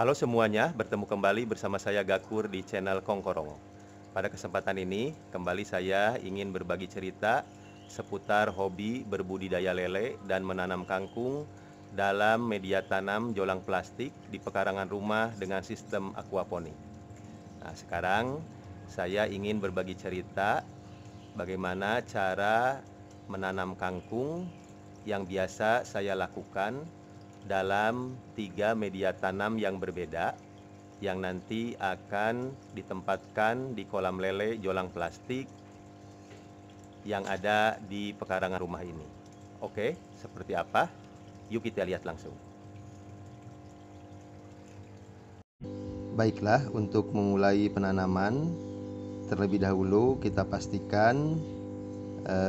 Halo semuanya, bertemu kembali bersama saya Gakur di channel Kongkorongo. Pada kesempatan ini, kembali saya ingin berbagi cerita seputar hobi berbudidaya lele dan menanam kangkung dalam media tanam jolang plastik di pekarangan rumah dengan sistem aquaponik. Nah, sekarang saya ingin berbagi cerita bagaimana cara menanam kangkung yang biasa saya lakukan dalam 3 media tanam yang berbeda yang nanti akan ditempatkan di kolam lele jolang plastik yang ada di pekarangan rumah ini. Oke, seperti apa? Yuk kita lihat langsung. Baiklah, untuk memulai penanaman, terlebih dahulu kita pastikan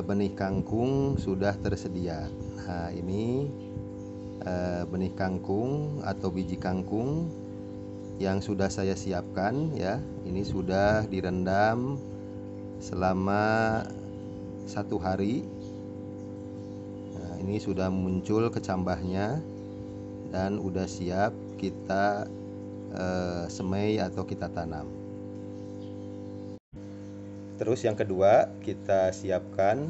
benih kangkung sudah tersedia. Nah, ini benih kangkung atau biji kangkung yang sudah saya siapkan ya. Ini sudah direndam selama 1 hari. Nah, ini sudah muncul kecambahnya dan udah siap kita semai atau kita tanam. Terus yang kedua, kita siapkan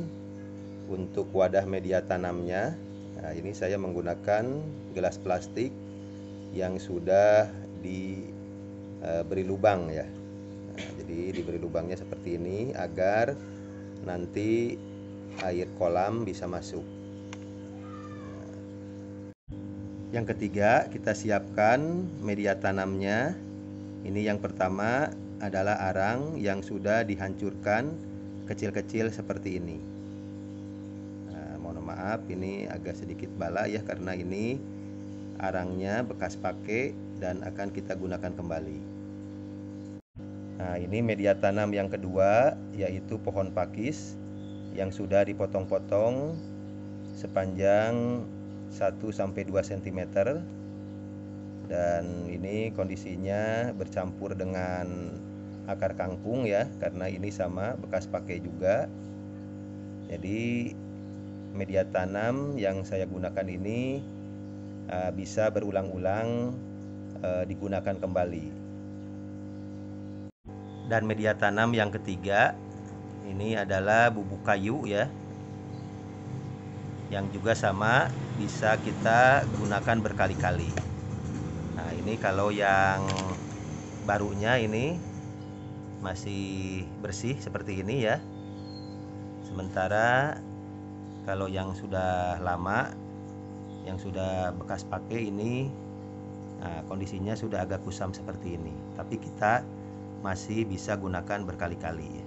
untuk wadah media tanamnya. Nah, ini saya menggunakan gelas plastik yang sudah diberi lubang ya. Nah, jadi diberi lubangnya seperti ini agar nanti air kolam bisa masuk. Yang ketiga, kita siapkan media tanamnya. Ini yang pertama adalah arang yang sudah dihancurkan kecil-kecil seperti ini. Nah, mohon maaf ini agak sedikit bala ya, karena ini arangnya bekas pakai dan akan kita gunakan kembali. Nah, ini media tanam yang kedua, yaitu pohon pakis yang sudah dipotong-potong sepanjang 1-2 cm, dan ini kondisinya bercampur dengan akar kangkung ya, karena ini sama bekas pakai juga. Jadi media tanam yang saya gunakan ini bisa berulang-ulang digunakan kembali. Dan media tanam yang ketiga ini adalah bubuk kayu ya, yang juga sama bisa kita gunakan berkali-kali. Nah, ini kalau yang barunya ini masih bersih seperti ini ya. Sementara kalau yang sudah lama, yang sudah bekas pakai ini, nah, kondisinya sudah agak kusam seperti ini. Tapi kita masih bisa gunakan berkali-kali.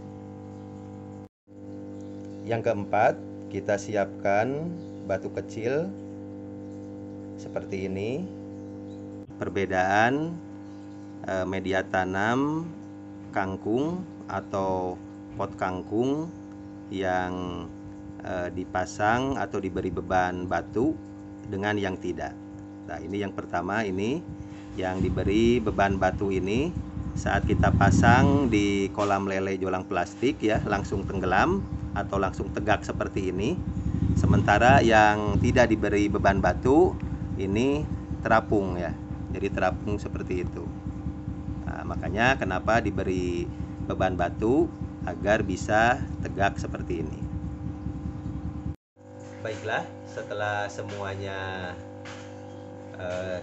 Yang keempat, kita siapkan batu kecil seperti ini. Perbedaan media tanam kangkung atau pot kangkung yang dipasang atau diberi beban batu dengan yang tidak. Nah, ini yang pertama, ini yang diberi beban batu ini saat kita pasang di kolam lele jolang plastik ya, langsung tenggelam atau langsung tegak seperti ini. Sementara yang tidak diberi beban batu ini terapung ya, jadi terapung seperti itu. Nah, makanya kenapa diberi beban batu, agar bisa tegak seperti ini. Baiklah, setelah semuanya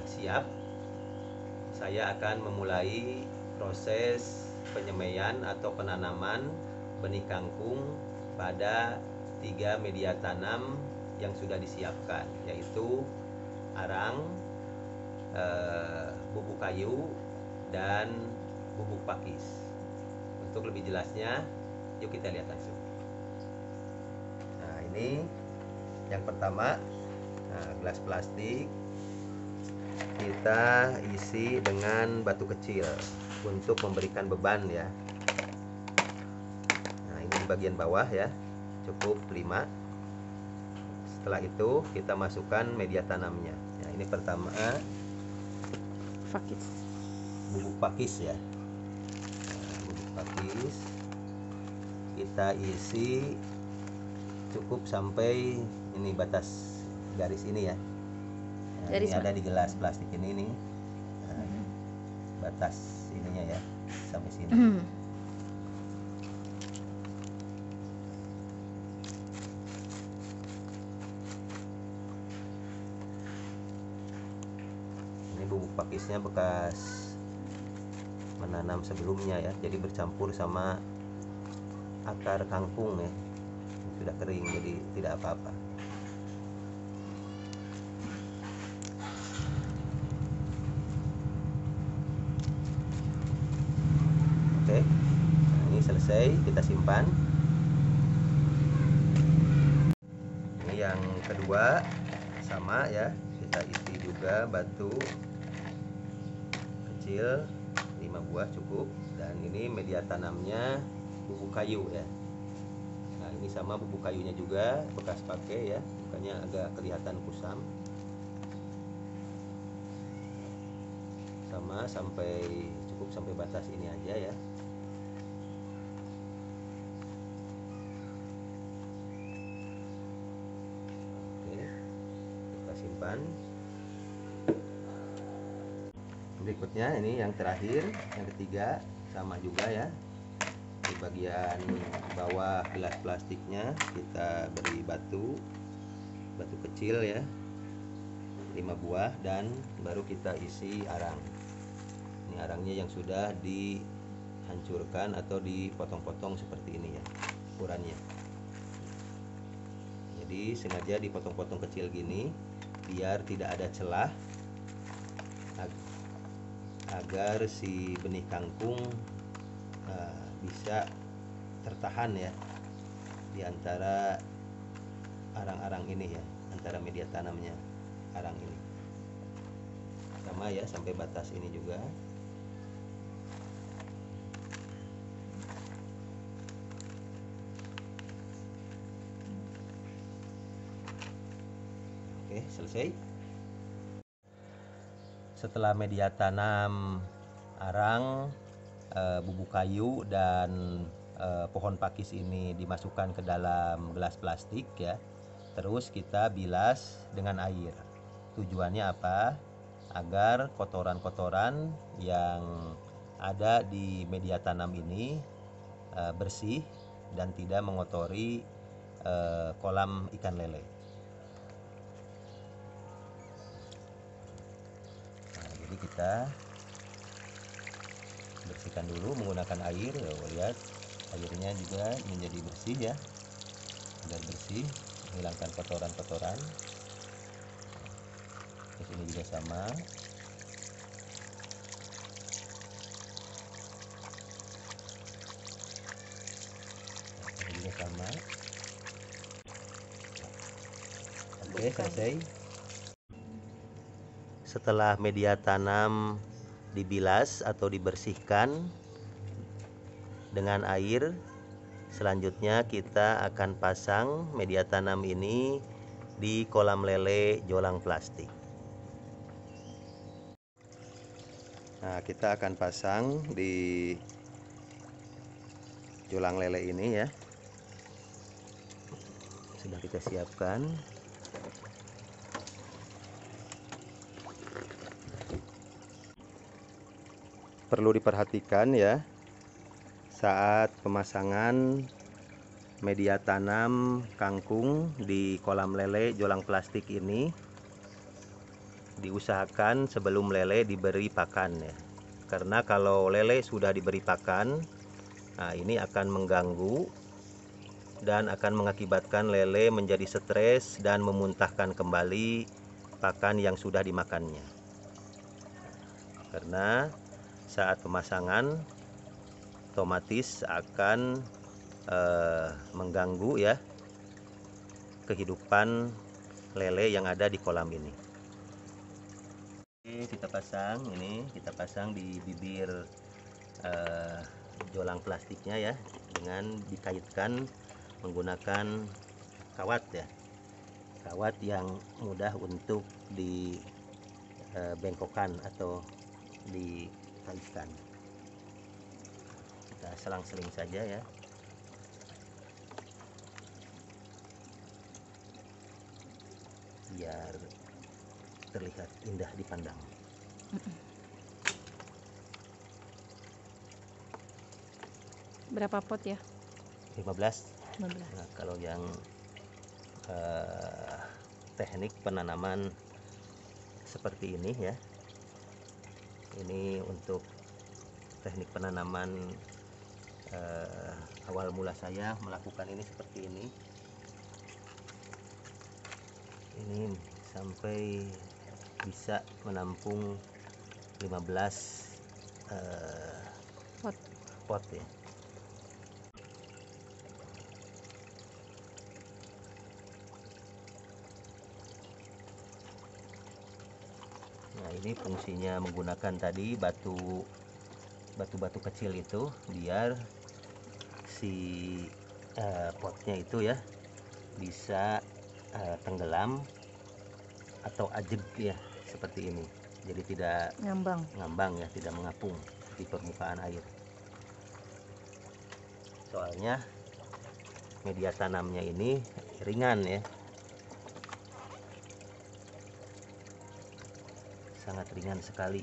siap, saya akan memulai proses penyemaian atau penanaman benih kangkung pada 3 media tanam yang sudah disiapkan, yaitu arang, bubuk kayu, dan bubuk pakis. Untuk lebih jelasnya, yuk kita lihat langsung. Nah, ini yang pertama, gelas plastik kita isi dengan batu kecil untuk memberikan beban ya. Nah, ini di bagian bawah ya, cukup 5. Setelah itu kita masukkan media tanamnya. Nah, ini pertama bubuk pakis ya. Nah, bubuk pakis kita isi cukup sampai ini batas garis ini ya. Nah, ini ada di gelas plastik ini nih. Nah, batas ininya ya, sampai sini. Ini bubuk pakisnya bekas menanam sebelumnya ya, jadi bercampur sama akar kangkung ya, sudah kering jadi tidak apa-apa. Oke, nah, ini selesai, kita simpan. Ini yang kedua sama ya, kita isi juga batu kecil 5 buah cukup, dan ini media tanamnya bubuk kayu ya. Nah ini sama bubuk kayunya juga bekas pakai ya, makanya agak kelihatan kusam. Sama cukup sampai batas ini aja ya. Oke, kita simpan. Berikutnya ini yang terakhir, yang ketiga, sama juga ya. Di bagian bawah gelas plastiknya kita beri batu kecil ya, 5 buah, dan baru kita isi arang. Ini arangnya yang sudah dihancurkan atau dipotong-potong seperti ini ya ukurannya. Jadi sengaja dipotong-potong kecil gini biar tidak ada celah, agar si benih kangkung bisa tertahan ya di antara arang-arang ini ya, antara media tanamnya arang ini. Sama ya sampai batas ini juga. Oke, selesai. Setelah media tanam arang, bubuk kayu, dan pohon pakis ini dimasukkan ke dalam gelas plastik ya, terus kita bilas dengan air. Tujuannya apa? Agar kotoran-kotoran yang ada di media tanam ini bersih dan tidak mengotori kolam ikan lele. Jadi kita bersihkan dulu menggunakan air. Lihat airnya juga menjadi bersih ya, agar bersih, menghilangkan kotoran-kotoran. Terus ini juga sama. Ini juga sama. Oke, selesai. Setelah media tanam dibilas atau dibersihkan dengan air, selanjutnya kita akan pasang media tanam ini di kolam lele jolang plastik. Nah, kita akan pasang di jolang lele ini ya. Sudah kita siapkan. Perlu diperhatikan ya, saat pemasangan media tanam kangkung di kolam lele jolang plastik ini, diusahakan sebelum lele diberi pakan ya. Karena kalau lele sudah diberi pakan, nah ini akan mengganggu dan akan mengakibatkan lele menjadi stres dan memuntahkan kembali pakan yang sudah dimakannya. Karena saat pemasangan otomatis akan mengganggu ya kehidupan lele yang ada di kolam ini. Oke, kita pasang di bibir jolang plastiknya ya, dengan dikaitkan menggunakan kawat ya, kawat yang mudah untuk dibengkokkan atau dikaitkan. Kita selang-seling saja ya, biar terlihat indah dipandang. Berapa pot ya? 15. 15. Nah, kalau yang teknik penanaman seperti ini ya, ini untuk teknik penanaman awal mula saya melakukan ini seperti ini sampai bisa menampung 15 pot ya. Nah, ini fungsinya menggunakan tadi batu-batu kecil itu biar si potnya itu ya bisa tenggelam atau ajeg ya, seperti ini. Jadi tidak ngambang ya, tidak mengapung di permukaan air. Soalnya media tanamnya ini ringan ya, sangat ringan sekali.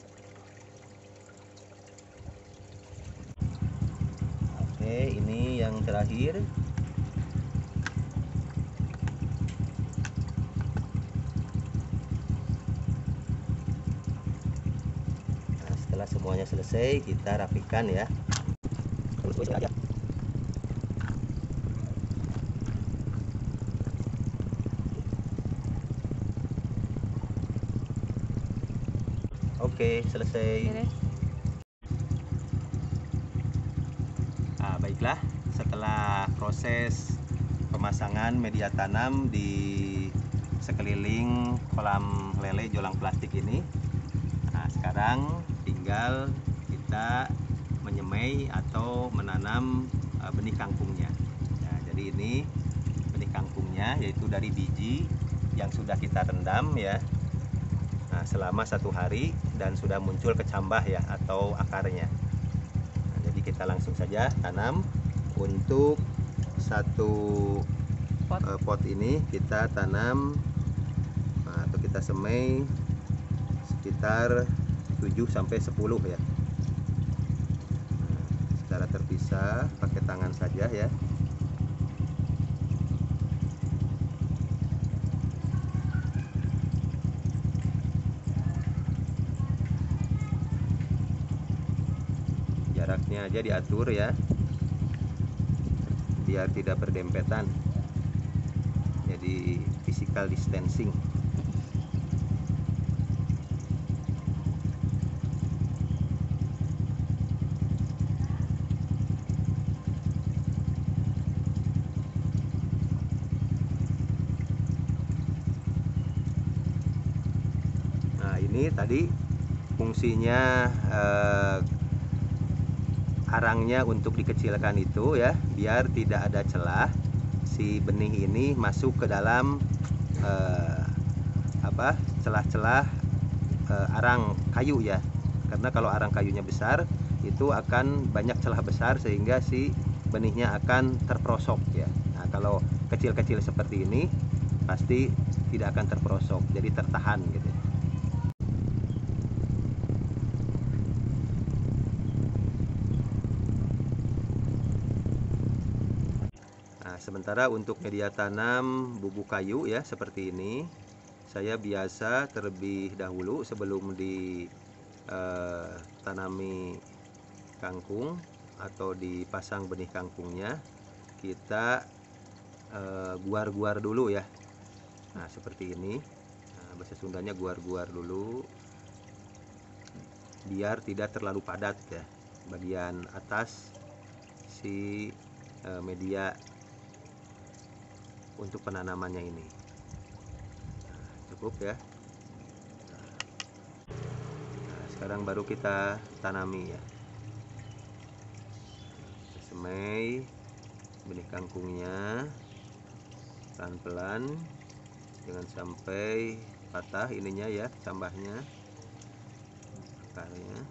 Oke, ini yang terakhir. Nah, setelah semuanya selesai, kita rapikan ya. Oke, selesai. Nah, baiklah, setelah proses pemasangan media tanam di sekeliling kolam lele jolang plastik ini, nah sekarang tinggal kita menyemai atau menanam benih kangkungnya. Nah, jadi ini benih kangkungnya, yaitu dari biji yang sudah kita rendam ya, nah, selama 1 hari dan sudah muncul kecambah ya atau akarnya. Nah, jadi kita langsung saja tanam. Untuk satu pot ini kita tanam atau kita semai sekitar 7-10 ya. Nah, secara terpisah pakai tangan saja ya. Jaraknya aja diatur ya, biar tidak berdempetan, jadi physical distancing. Nah, ini tadi fungsinya arangnya untuk dikecilkan itu ya, biar tidak ada celah si benih ini masuk ke dalam celah-celah arang kayu ya. Karena kalau arang kayunya besar itu akan banyak celah besar sehingga si benihnya akan terperosok ya. Nah, kalau kecil-kecil seperti ini pasti tidak akan terperosok, jadi tertahan gitu. Nah, sementara untuk media tanam bubuk kayu ya seperti ini, saya biasa terlebih dahulu sebelum ditanami kangkung atau dipasang benih kangkungnya, kita guar-guar dulu ya. Nah, seperti ini. Nah, bahasa Sundanya guar-guar dulu biar tidak terlalu padat ya bagian atas si media untuk penanamannya ini. Nah, cukup ya. Nah, sekarang baru kita tanami ya. Semai benih kangkungnya pelan-pelan, jangan sampai patah ininya ya, cambahnya, akarnya.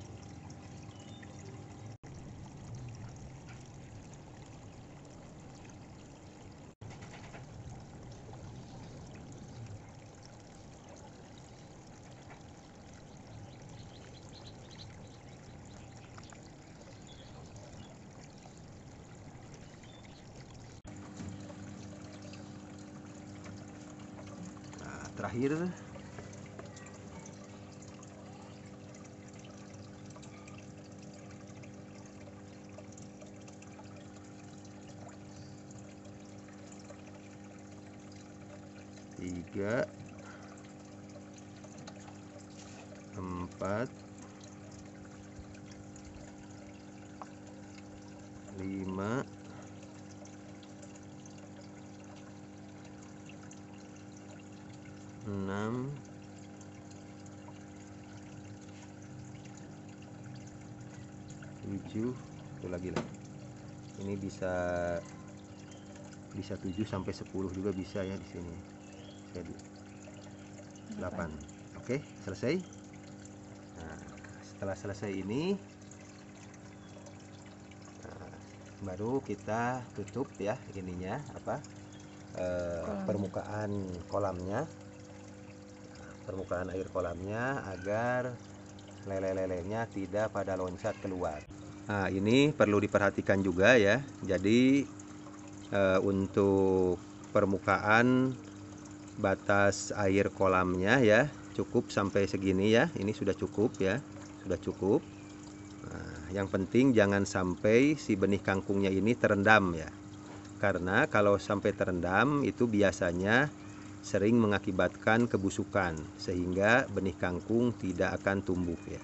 terakhir. Tiga, 4, 5, 6, 7, itu lagi lah. Ini bisa 7 sampai 10 juga bisa ya di sini. Jadi 8. Oke, selesai. Nah, setelah selesai ini baru kita tutup ya ininya apa permukaan kolamnya, permukaan air kolamnya, agar lele-lelenya tidak pada loncat keluar. Nah, ini perlu diperhatikan juga ya. Jadi untuk permukaan batas air kolamnya ya cukup sampai segini ya. Ini sudah cukup ya, sudah cukup. Nah, yang penting jangan sampai si benih kangkungnya ini terendam ya, karena kalau sampai terendam itu biasanya sering mengakibatkan kebusukan sehingga benih kangkung tidak akan tumbuh ya.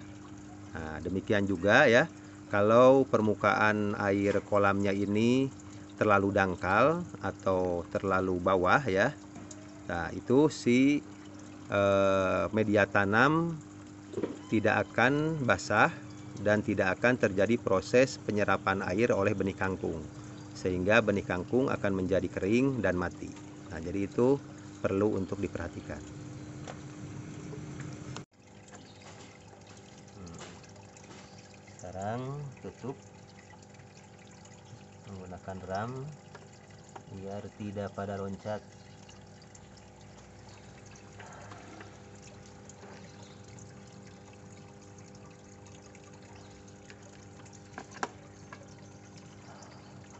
Nah, demikian juga ya kalau permukaan air kolamnya ini terlalu dangkal atau terlalu bawah ya. Nah, itu si media tanam tidak akan basah dan tidak akan terjadi proses penyerapan air oleh benih kangkung, sehingga benih kangkung akan menjadi kering dan mati. Nah, jadi itu perlu untuk diperhatikan. Sekarang tutup menggunakan ram biar tidak pada loncat.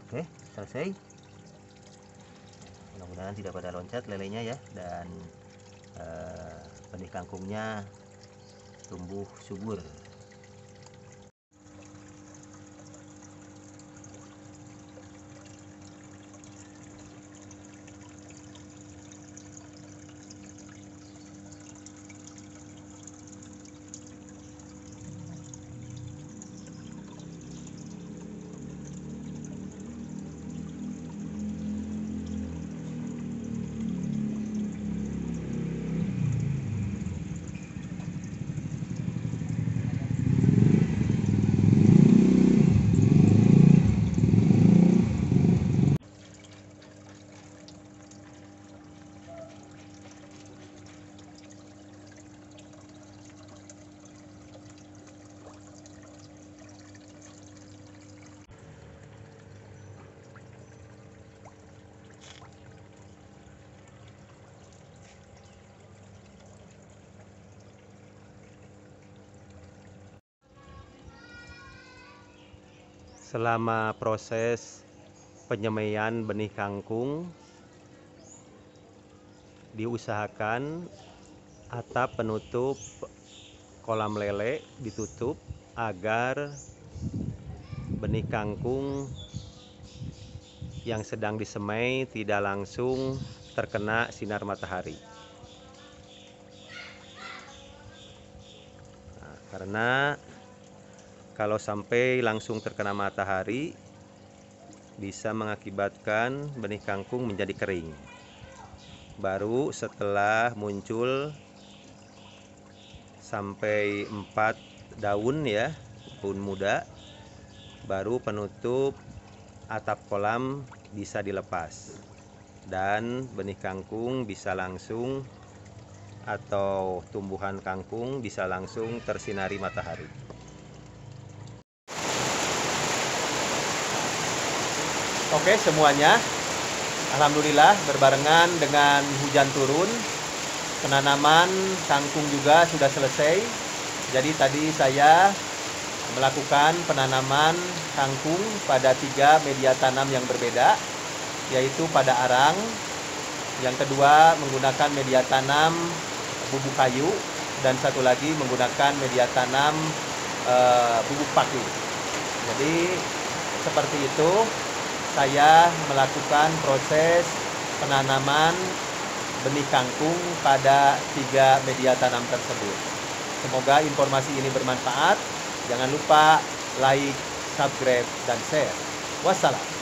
Oke, selesai. Mudah-mudahan tidak pada loncat lelenya ya, dan benih kangkungnya tumbuh subur. Selama proses penyemaian benih kangkung, diusahakan atap penutup kolam lele ditutup agar benih kangkung yang sedang disemai tidak langsung terkena sinar matahari. Nah, karena kalau sampai langsung terkena matahari bisa mengakibatkan benih kangkung menjadi kering. Baru setelah muncul sampai 4 daun ya, daun muda, baru penutup atap kolam bisa dilepas dan benih kangkung bisa langsung atau tumbuhan kangkung bisa langsung tersinari matahari. Oke semuanya, alhamdulillah berbarengan dengan hujan turun, penanaman kangkung juga sudah selesai. Jadi tadi saya melakukan penanaman kangkung pada 3 media tanam yang berbeda, yaitu pada arang, Yang kedua menggunakan media tanam bubuk kayu, dan satu lagi menggunakan media tanam bubuk paki. Jadi seperti itu saya melakukan proses penanaman benih kangkung pada 3 media tanam tersebut. Semoga informasi ini bermanfaat. Jangan lupa like, subscribe, dan share. Wassalam.